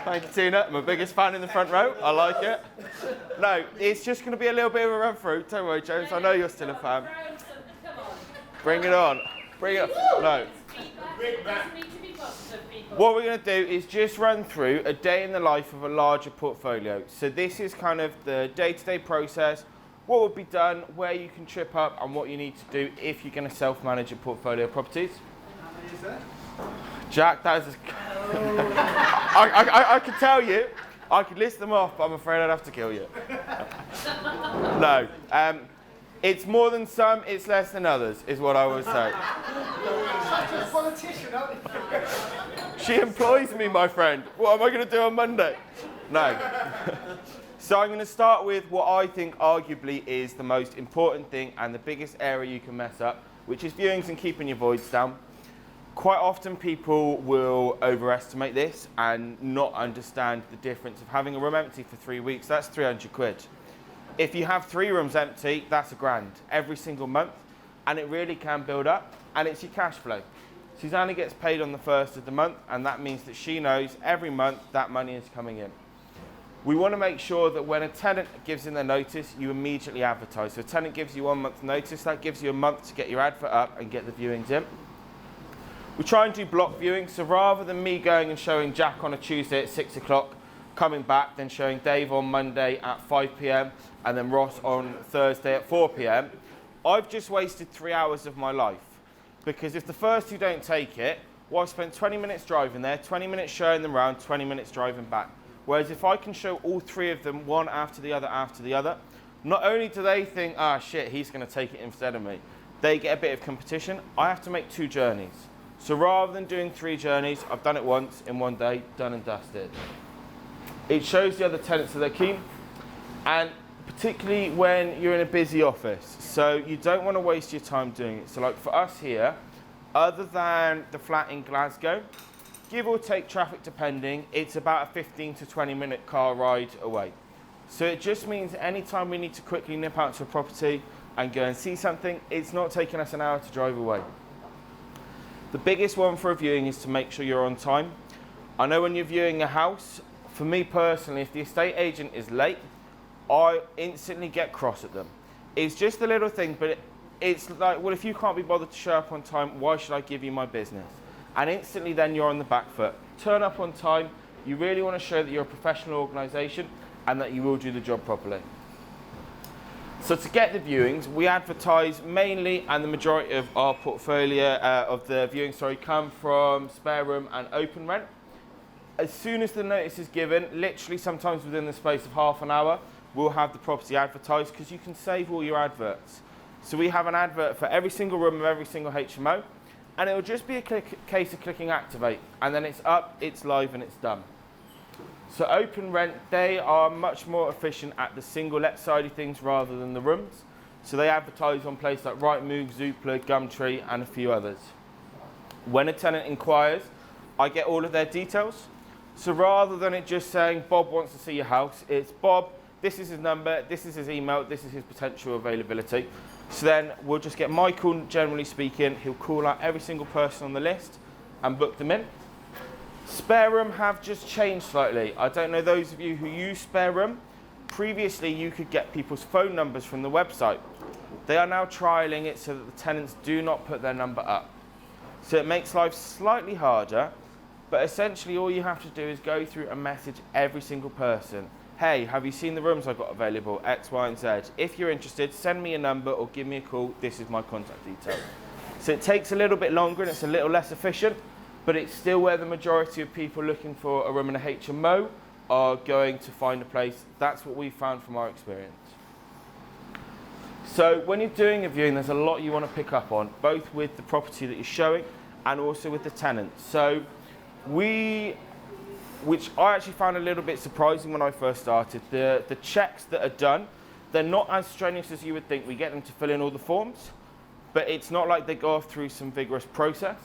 Thank you, Tina. I'm my biggest fan in the front row. I like it. No, it's just going to be a little bit of a run through. Don't worry, James. I know you're still a fan. Bring it on. Bring it on. No. What we're going to do is just run through a day in the life of a larger portfolio. So this is kind of the day-to-day process, what would be done, where you can trip up, and what you need to do if you're going to self-manage your portfolio of properties. How many is that? Jack, that is I could tell you, I could list them off, but I'm afraid I'd have to kill you. No. It's more than some, it's less than others, is what I would say. Such a politician, aren't you? She employs me, my friend. What am I going to do on Monday? No. So I'm going to start with what I think arguably is the most important thing and the biggest area you can mess up, which is viewings and keeping your voids down. Quite often people will overestimate this and not understand the difference of having a room empty for 3 weeks. That's 300 quid. If you have 3 rooms empty, that's £1,000 every single month, and it really can build up, and it's your cash flow. Susannah gets paid on the 1st of the month, and that means that she knows every month that money is coming in. We want to make sure that when a tenant gives in their notice, you immediately advertise. So a tenant gives you 1 month's notice, that gives you a month to get your advert up and get the viewings in. We try and do block viewing, so rather than me going and showing Jack on a Tuesday at 6 o'clock, coming back, then showing Dave on Monday at 5 p.m, and then Ross on Thursday at 4 p.m, I've just wasted 3 hours of my life. Because if the first two don't take it, well, I've spent 20 minutes driving there, 20 minutes showing them around, 20 minutes driving back. Whereas if I can show all 3 of them, one after the other, not only do they think, ah, shit, he's going to take it instead of me, they get a bit of competition. I have to make 2 journeys. So rather than doing 3 journeys, I've done it once in 1 day, done and dusted. It shows the other tenants that they're keen, and particularly when you're in a busy office. So you don't want to waste your time doing it. So like for us here, other than the flat in Glasgow, give or take traffic depending, it's about a 15 to 20 minute car ride away. So it just means anytime we need to quickly nip out to a property and go and see something, it's not taking us an hour to drive away. The biggest one for a viewing is to make sure you're on time. I know when you're viewing a house, for me personally, if the estate agent is late, I instantly get cross at them. It's just a little thing, but it's like, well, if you can't be bothered to show up on time, why should I give you my business? And instantly then you're on the back foot. Turn up on time. You really want to show that you're a professional organisation and that you will do the job properly. So to get the viewings, we advertise mainly, and the majority of our portfolio of the viewings, come from spare room and open rent. As soon as the notice is given, literally sometimes within the space of half an hour, we'll have the property advertised because you can save all your adverts. So we have an advert for every single room of every single HMO, and it will just be a case of clicking activate, and then it's up, it's live, and it's done. So open rent, they are much more efficient at the single let side of things rather than the rooms. So they advertise on places like Rightmove, Zoopla, Gumtree, and a few others. When a tenant inquires, I get all of their details. So rather than it just saying, Bob wants to see your house, it's Bob, this is his number, this is his email, this is his potential availability. So then we'll just get Michael, generally speaking, he'll call out every single person on the list and book them in. Spare room have just changed slightly. I don't know those of you who use spare room. Previously, you could get people's phone numbers from the website. They are now trialling it so that the tenants do not put their number up. So it makes life slightly harder, but essentially all you have to do is go through and message every single person. Hey, have you seen the rooms I've got available? X, Y, and Z. If you're interested, send me a number or give me a call. This is my contact details. So it takes a little bit longer and it's a little less efficient, but it's still where the majority of people looking for a room in a HMO are going to find a place. That's what we found from our experience. So when you're doing a viewing, there's a lot you want to pick up on, both with the property that you're showing and also with the tenant. So which I actually found a little bit surprising when I first started, the checks that are done, they're not as strenuous as you would think. We get them to fill in all the forms, but it's not like they go through some vigorous process.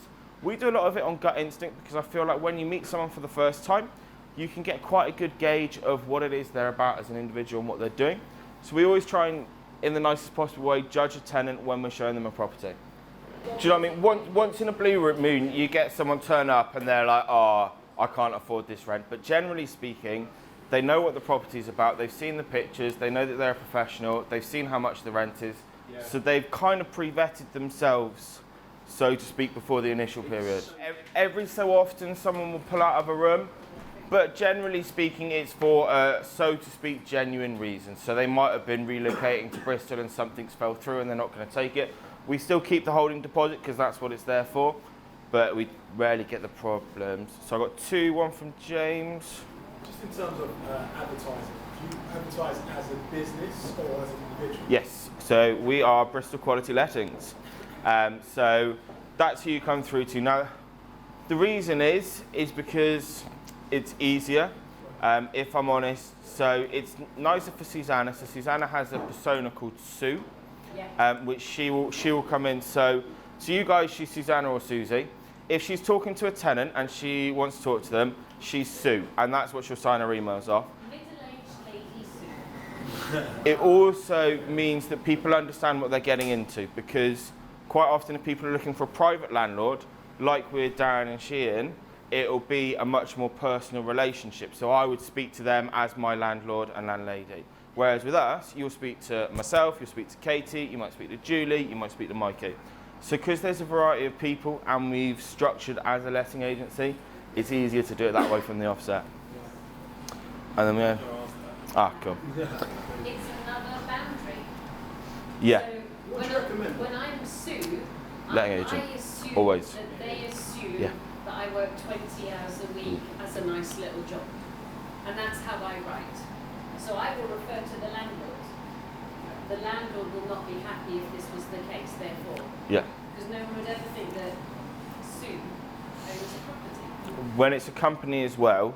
We do a lot of it on gut instinct because I feel like when you meet someone for the first time, you can get quite a good gauge of what it is they're about as an individual and what they're doing. So we always try and, in the nicest possible way, judge a tenant when we're showing them a property. Do you know what I mean? Once in a blue moon, you get someone turn up and they're like, oh, I can't afford this rent. But generally speaking, they know what the property is about, they've seen the pictures, they know that they're a professional, they've seen how much the rent is, so they've kind of pre-vetted themselves, so to speak, before the initial period. Every so often someone will pull out of a room, but generally speaking it's for, so to speak, genuine reasons. So they might have been relocating to Bristol and something's fell through and they're not going to take it. We still keep the holding deposit because that's what it's there for, but we rarely get the problems. So I got two, one from James. Just in terms of advertising, do you advertise as a business or as an individual? Yes, so we are Bristol Quality Lettings. So that's who you come through to. Now, the reason is because it's easier, if I'm honest. So it's nicer for Susannah. So Susannah has a persona called Sue, which she will come in. So you guys, she's Susannah or Susie. If she's talking to a tenant and she wants to talk to them, she's Sue, and that's what she'll sign her emails off. Middle-aged lady Sue. It also means that people understand what they're getting into, because quite often if people are looking for a private landlord, like with Darren and Sheehan, it'll be a much more personal relationship. So I would speak to them as my landlord and landlady. Whereas with us, you'll speak to myself, you'll speak to Katie, you might speak to Julie, you might speak to Mikey. So because there's a variety of people and we've structured as a letting agency, it's easier to do it that way from the offset. And then we have, cool. It's another boundary. Yeah. So What do you recommend? when I'm Sue, Letting I agent, assume always. that they assume Yeah. that I work 20 hours a week as a nice little job. And that's how I write. So I will refer to the landlord. The landlord will not be happy if this was the case, therefore. Yeah. Because no one would ever think that Sue owns a property. When it's a company as well,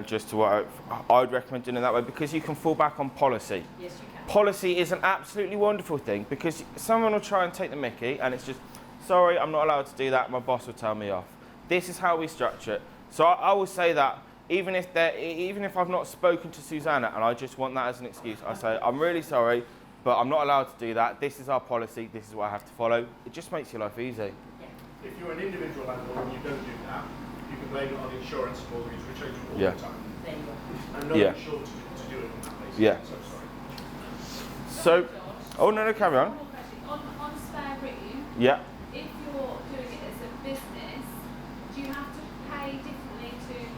just to what I'd recommend doing it that way, because you can fall back on policy. Yes, you can. Policy is an absolutely wonderful thing, because someone will try and take the mickey and it's just, sorry, I'm not allowed to do that, my boss will tell me off. This is how we structure it. So I will say that even if I've not spoken to Susannah and I just want that as an excuse, I say, I'm really sorry, but I'm not allowed to do that. This is our policy, this is what I have to follow. It just makes your life easy. If you're an individual landlord and you don't do that, you can blame it on insurance and mortgage, which change all Yeah. the time. There you go. And not Yeah. insured to do it on that basis. Yeah. So sorry. So, oh no, carry on. One more question. On spare room, Yeah. if you're doing it as a business, do you have to pay differently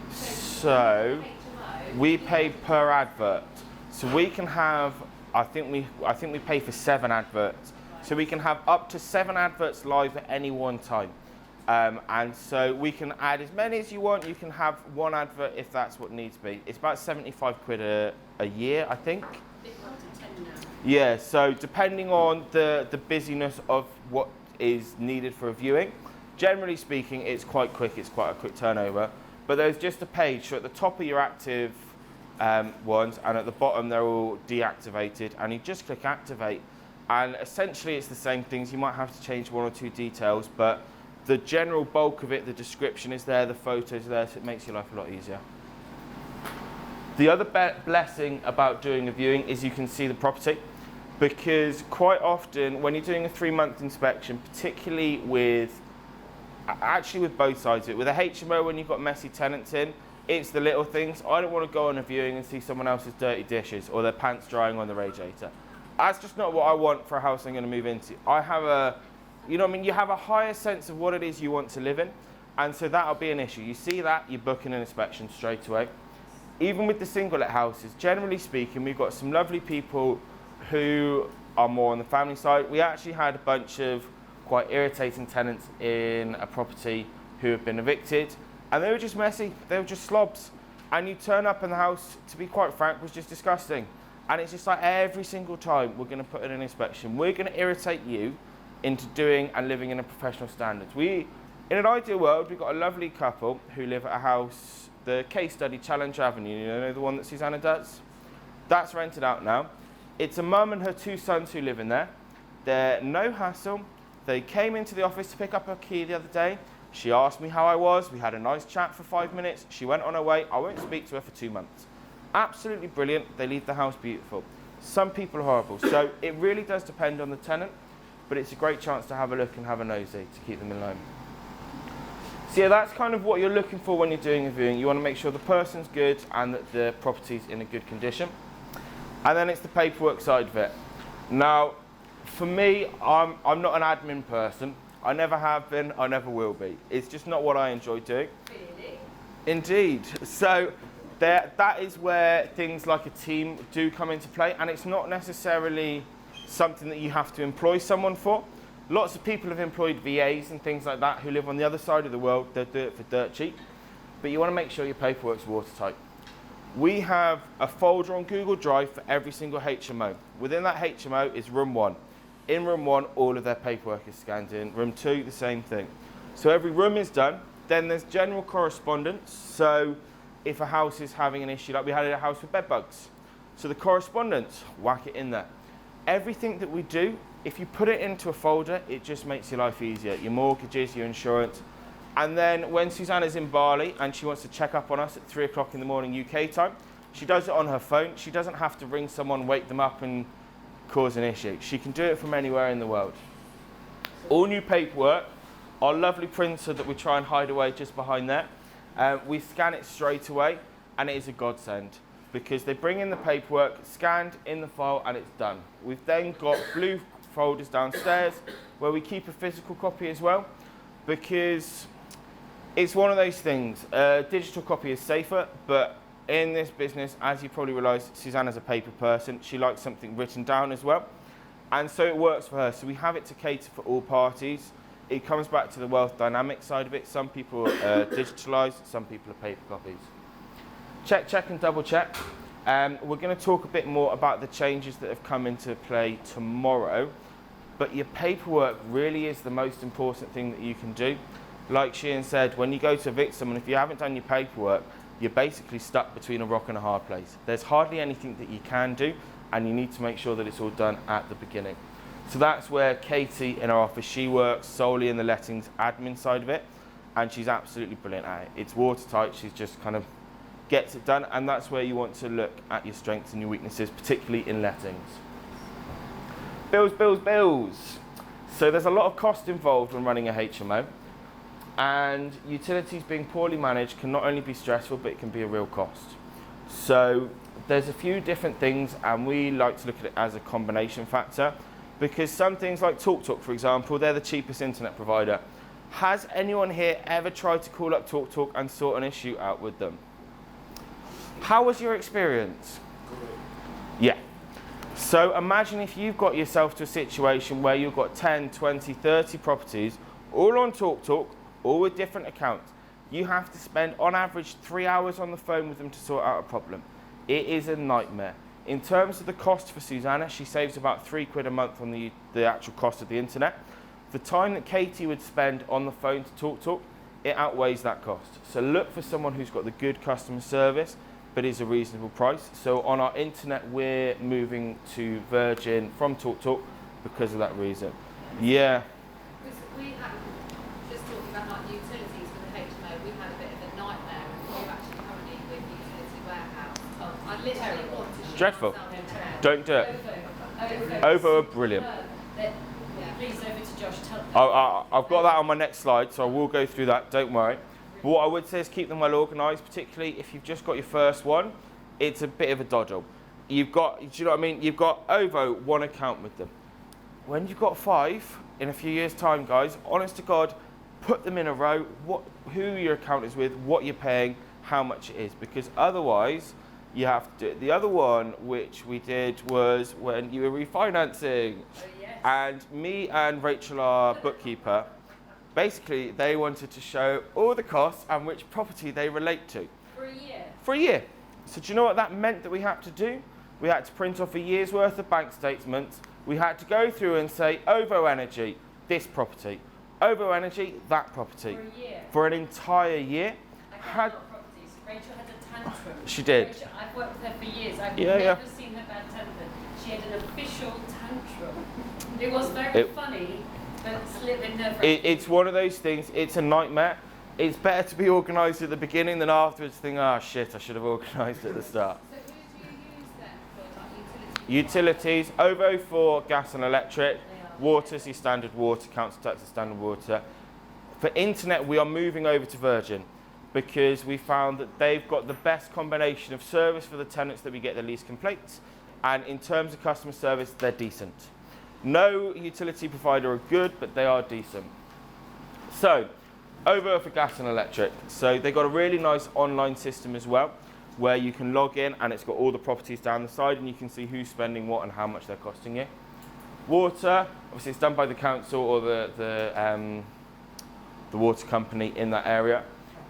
to So, HMO? we pay per advert. So we can have, I think we pay for 7 adverts. So we can have up to 7 adverts live at any one time. And so we can add as many as you want. You can have 1 advert if that's what needs to be. It's about 75 quid a year, I think. It's up to 10 now. Yeah, so depending on the busyness of what is needed for a viewing, generally speaking, it's quite quick, it's quite a quick turnover. But there's just a page, so at the top are your active ones, and at the bottom they're all deactivated, and you just click activate. And essentially it's the same things, you might have to change 1 or 2 details, but the general bulk of it, the description is there, the photos are there, so it makes your life a lot easier. The other blessing about doing a viewing is you can see the property, because quite often when you're doing a 3-month inspection, particularly with both sides of it, with a HMO when you've got messy tenants in, it's the little things. I don't want to go on a viewing and see someone else's dirty dishes or their pants drying on the radiator. That's just not what I want for a house I'm going to move into. I have a, you know what I mean, you have a higher sense of what it is you want to live in, and so that'll be an issue. You see that, you're booking an inspection straight away. Even with the single-let houses, generally speaking, we've got some lovely people who are more on the family side. We actually had a bunch of quite irritating tenants in a property who have been evicted, and they were just messy, they were just slobs. And you turn up and the house, to be quite frank, was just disgusting. And it's just like every single time we're going to put in an inspection, we're going to irritate you into doing and living in a professional standards. In an ideal world, we've got a lovely couple who live at a house, the case study, Challenge Avenue, you know, the one that Susannah does? That's rented out now. It's a mum and her 2 sons who live in there. They're no hassle. They came into the office to pick up her key the other day. She asked me how I was. We had a nice chat for 5 minutes. She went on her way. I won't speak to her for 2 months. Absolutely brilliant. They leave the house beautiful. Some people are horrible. So it really does depend on the tenant, but it's a great chance to have a look and have a nosy to keep them in line. So yeah, that's kind of what you're looking for when you're doing a viewing. You want to make sure the person's good and that the property's in a good condition. And then it's the paperwork side of it. Now, for me, I'm not an admin person. I never have been, I never will be. It's just not what I enjoy doing. Really? Indeed. So that is where things like a team do come into play, and it's not necessarily something that you have to employ someone for. Lots of people have employed VAs and things like that who live on the other side of the world. They'll do it for dirt cheap. But you want to make sure your paperwork's watertight. We have a folder on Google Drive for every single HMO. Within that HMO is room 1. In room 1, all of their paperwork is scanned in. Room 2, the same thing. So every room is done. Then there's general correspondence. So if a house is having an issue, like we had a house with bed bugs. So the correspondence, whack it in there. Everything that we do, if you put it into a folder, it just makes your life easier. Your mortgages, your insurance. And then when Susannah's in Bali and she wants to check up on us at 3 o'clock in the morning UK time, she does it on her phone. She doesn't have to ring someone, wake them up and cause an issue. She can do it from anywhere in the world. All new paperwork. Our lovely printer that we try and hide away just behind there. We scan it straight away, and it is a godsend because they bring in the paperwork, scanned in the file, and it's done. We've then got blue folders downstairs where we keep a physical copy as well, because it's one of those things. Digital copy is safer, but in this business, as you probably realise, Susannah's a paper person. She likes something written down as well, and so it works for her. So we have it to cater for all parties. It comes back to the wealth dynamic side of it. Some people digitalise, some people are paper copies. Check, check and double check. We're going to talk a bit more about the changes that have come into play tomorrow, but your paperwork really is the most important thing that you can do. Like Sheehan said, when you go to evict someone, if you haven't done your paperwork, you're basically stuck between a rock and a hard place. There's hardly anything that you can do, and you need to make sure that it's all done at the beginning. So that's where Katie in our office, she works solely in the lettings admin side of it, and she's absolutely brilliant at it. It's watertight, she's just kind of gets it done, and that's where you want to look at your strengths and your weaknesses, particularly in lettings. Bills, bills, bills. So there's a lot of cost involved when running a HMO, and utilities being poorly managed can not only be stressful, but it can be a real cost. So there's a few different things, and we like to look at it as a combination factor, because some things like TalkTalk, for example, they're the cheapest internet provider. Has anyone here ever tried to call up TalkTalk and sort an issue out with them? How was your experience? Yeah. So imagine if you've got yourself to a situation where you've got 10, 20, 30 properties, all on TalkTalk, all with different accounts. You have to spend, on average, 3 hours on the phone with them to sort out a problem. It is a nightmare. In terms of the cost for Susannah, she saves about £3 a month on the actual cost of the internet. The time that Katie would spend on the phone to TalkTalk, it outweighs that cost. So look for someone who's got the good customer service, but is a reasonable price. So on our internet, we're moving to Virgin from TalkTalk because of that reason. Yeah. Because we had, just talking about like utilities for the HMO, we had a bit of a nightmare, and we're actually currently with Utility Warehouse. I literally want to shoot Dreadful. myself in the head. Don't do it. Ovo are brilliant. Please, over to Josh. I've got that on my next slide, so I will go through that, don't worry. But what I would say is keep them well organised, particularly if you've just got your first one. It's a bit of a doddle. You've got, do you know what I mean? You've got OVO, one account with them. When you've got 5, in a few years' time, guys, honest to God, put them in a row, who your account is with, what you're paying, how much it is, because otherwise you have to do it. The other one, which we did, was when you were refinancing. Oh, yes. And me and Rachel, our bookkeeper, basically they wanted to show all the costs and which property they relate to. For a year. For a year. So do you know what that meant that we had to do? We had to print off a year's worth of bank statements. We had to go through and say, OVO Energy, this property. OVO Energy, that property. For a year. For an entire year. I had a lot of properties. Rachel had a tantrum. She did. Rachel, I've worked with her for years. I've Yeah, never seen her bad tempered. She had an official tantrum. It was very funny, but it's a little bit nerve-wracking. It's one of those things, it's a nightmare. It's better to be organised at the beginning than afterwards think, oh shit, I should have organised at the start. So who do you use then for like utilities? Utilities, OVO for gas and electric, water's your standard water, council tax is standard water. For internet, we are moving over to Virgin because we found that they've got the best combination of service for the tenants that we get the least complaints, and in terms of customer service, they're decent. No utility provider are good, but they are decent. So, over for gas and electric. So they've got a really nice online system as well, where you can log in and it's got all the properties down the side and you can see who's spending what and how much they're costing you. Water, obviously it's done by the council or the water company in that area.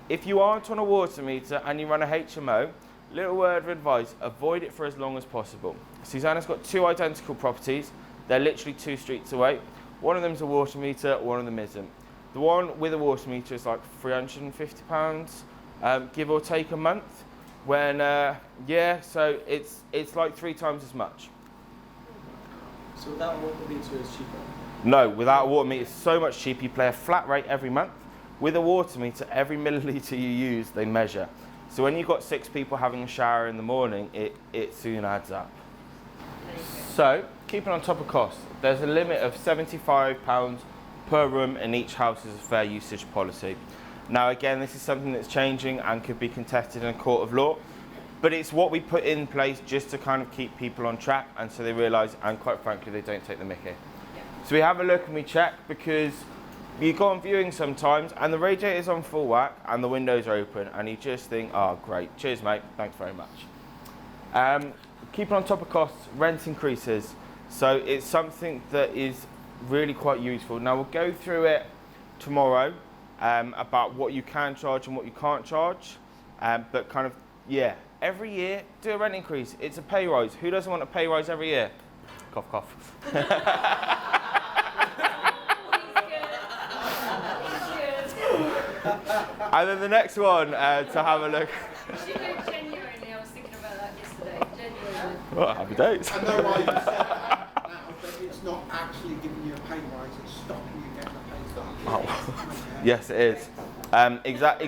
If you aren't on a water meter and you run a HMO, little word of advice, avoid it for as long as possible. Susannah's got 2 identical properties. They're literally 2 streets away. One of them's a water meter, one of them isn't. The one with a water meter is like £350, give or take a month. When, yeah, so it's like 3 times as much. So without a water meter is cheaper? No, without a water meter it's so much cheaper. You pay a flat rate every month. With a water meter, every millilitre you use, they measure. So when you've got 6 people having a shower in the morning, it soon adds up. So, keeping on top of costs, there's a limit of £75 per room in each house as a fair usage policy. Now again, this is something that's changing and could be contested in a court of law, but it's what we put in place just to kind of keep people on track and so they realise, and quite frankly, they don't take the mickey. So we have a look and we check because you go on viewing sometimes and the radiator's on full whack and the windows are open and you just think, oh great, cheers mate, thanks very much. Keeping on top of costs, rent increases. So it's something that is really quite useful. Now we'll go through it tomorrow about what you can charge and what you can't charge. But kind of, yeah, every year do a rent increase. It's a pay rise. Who doesn't want a pay rise every year? Cough, cough. And then the next one to have a look. Genuinely, I was thinking about that yesterday. Genuinely. Well, happy days. I know why you said that now, but it's not actually giving you a pay rise, it's stopping you getting a pay rise. Oh. Yes, it is. Exact.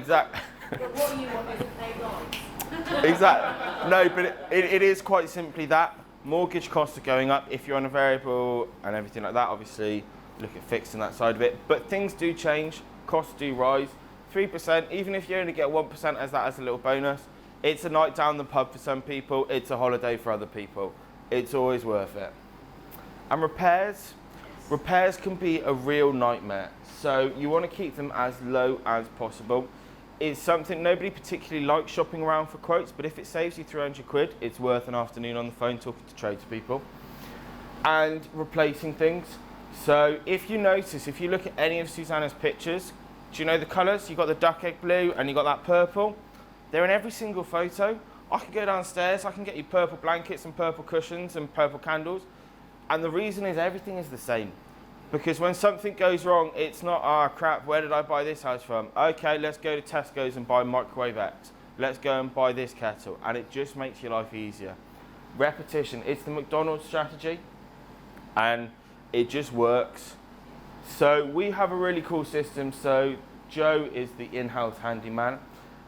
But what you want is a pay rise. Exactly. No, but it is quite simply that. Mortgage costs are going up. If you're on a variable and everything like that, obviously look at fixing that side of it. But things do change. Costs do rise. 3%, even if you only get 1% as that as a little bonus, it's a night down the pub for some people. It's a holiday for other people. It's always worth it. And repairs can be a real nightmare. So you want to keep them as low as possible. It's something nobody particularly likes shopping around for quotes, but if it saves you 300 quid, it's worth an afternoon on the phone talking to tradespeople. And replacing things. So if you notice, if you look at any of Susannah's pictures, do you know the colours? You've got the duck egg blue and you've got that purple. They're in every single photo. I can go downstairs, I can get you purple blankets and purple cushions and purple candles. And the reason is everything is the same. Because when something goes wrong, it's not, ah crap, where did I buy this house from? Okay, let's go to Tesco's and buy microwave X. Let's go and buy this kettle. And it just makes your life easier. Repetition, it's the McDonald's strategy. And it just works. So we have a really cool system. So Joe is the in-house handyman.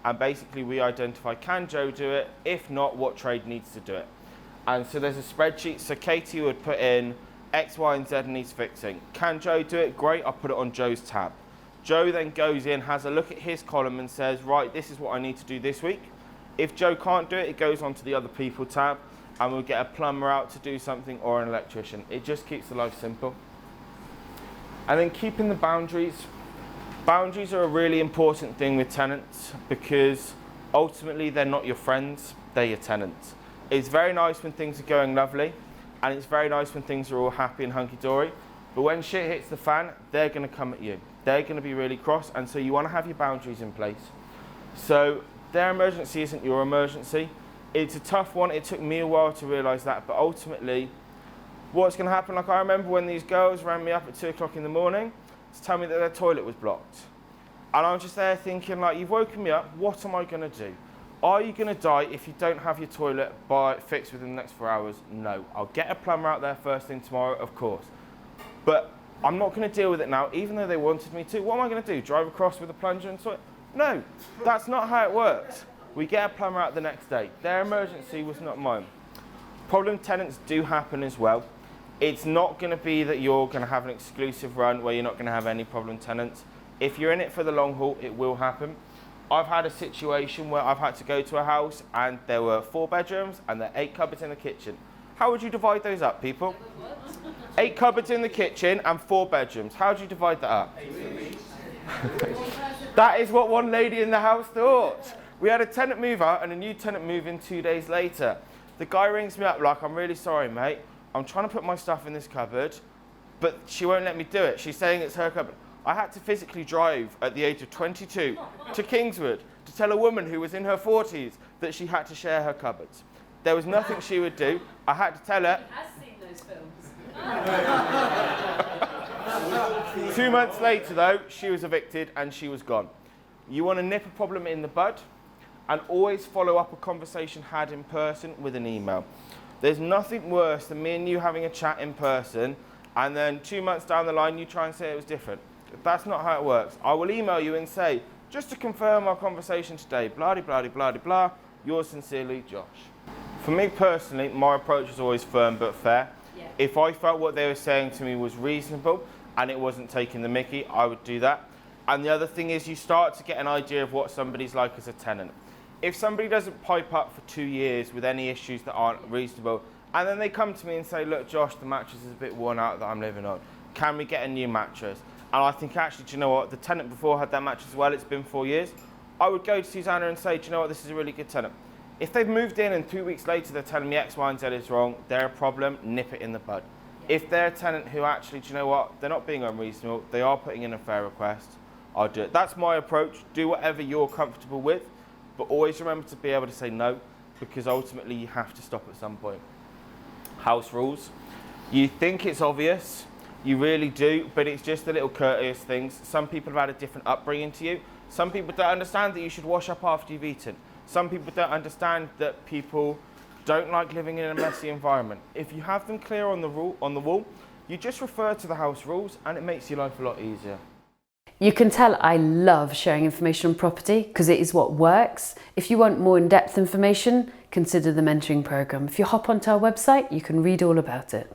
And basically we identify, can Joe do it? If not, what trade needs to do it? And so there's a spreadsheet. So Katie would put in X, Y, and Z needs fixing. Can Joe do it? Great, I'll put it on Joe's tab. Joe then goes in, has a look at his column and says, right, this is what I need to do this week. If Joe can't do it, it goes on to the other people tab and we'll get a plumber out to do something or an electrician. It just keeps the life simple. And then keeping the boundaries. Boundaries are a really important thing with tenants because ultimately they're not your friends, they're your tenants. It's very nice when things are going lovely and it's very nice when things are all happy and hunky-dory, but when shit hits the fan, they're going to come at you. They're going to be really cross, and so you want to have your boundaries in place. So their emergency isn't your emergency. It's a tough one. It took me a while to realise that, but ultimately what's going to happen, like I remember when these girls rang me up at 2 o'clock in the morning to tell me that their toilet was blocked. And I'm just there thinking, like, you've woken me up, what am I going to do? Are you going to die if you don't have your toilet fixed within the next 4 hours? No. I'll get a plumber out there first thing tomorrow, of course. But I'm not going to deal with it now, even though they wanted me to. What am I going to do, drive across with a plunger and toilet? No, that's not how it works. We get a plumber out the next day. Their emergency was not mine. Problem tenants do happen as well. It's not going to be that you're going to have an exclusive run where you're not going to have any problem tenants. If you're in it for the long haul, it will happen. I've had a situation where I've had to go to a house and there were 4 bedrooms and there are 8 cupboards in the kitchen. How would you divide those up, people? 8 cupboards in the kitchen and 4 bedrooms. How do you divide that up? That is what one lady in the house thought. We had a tenant move out and a new tenant move in 2 days later. The guy rings me up like, I'm really sorry, mate. I'm trying to put my stuff in this cupboard, but she won't let me do it. She's saying it's her cupboard. I had to physically drive at the age of 22 to Kingswood to tell a woman who was in her 40s that she had to share her cupboards. There was nothing she would do. I had to tell her. He has seen those films. 2 months later, though, she was evicted and she was gone. You want to nip a problem in the bud and always follow up a conversation had in person with an email. There's nothing worse than me and you having a chat in person and then 2 months down the line you try and say it was different. That's not how it works. I will email you and say, just to confirm our conversation today, blah, blah, blah, blah, blah, yours sincerely, Josh. For me personally, my approach is always firm but fair. Yeah. If I felt what they were saying to me was reasonable and it wasn't taking the mickey, I would do that. And the other thing is you start to get an idea of what somebody's like as a tenant. If somebody doesn't pipe up for 2 years with any issues that aren't reasonable, and then they come to me and say, look, Josh, the mattress is a bit worn out that I'm living on. Can we get a new mattress? And I think actually, do you know what? The tenant before had that mattress as well. It's been 4 years. I would go to Susannah and say, do you know what? This is a really good tenant. If they've moved in and 2 weeks later they're telling me X, Y, and Z is wrong, they're a problem, nip it in the bud. If they're a tenant who actually, do you know what? They're not being unreasonable. They are putting in a fair request. I'll do it. That's my approach. Do whatever you're comfortable with, but always remember to be able to say no, because ultimately you have to stop at some point. House rules. You think it's obvious. You really do, but it's just the little courteous things. Some people have had a different upbringing to you. Some people don't understand that you should wash up after you've eaten. Some people don't understand that people don't like living in a messy environment. If you have them clear on the wall, you just refer to the house rules and it makes your life a lot easier. You can tell I love sharing information on property because it is what works. If you want more in-depth information, consider the mentoring program. If you hop onto our website, you can read all about it.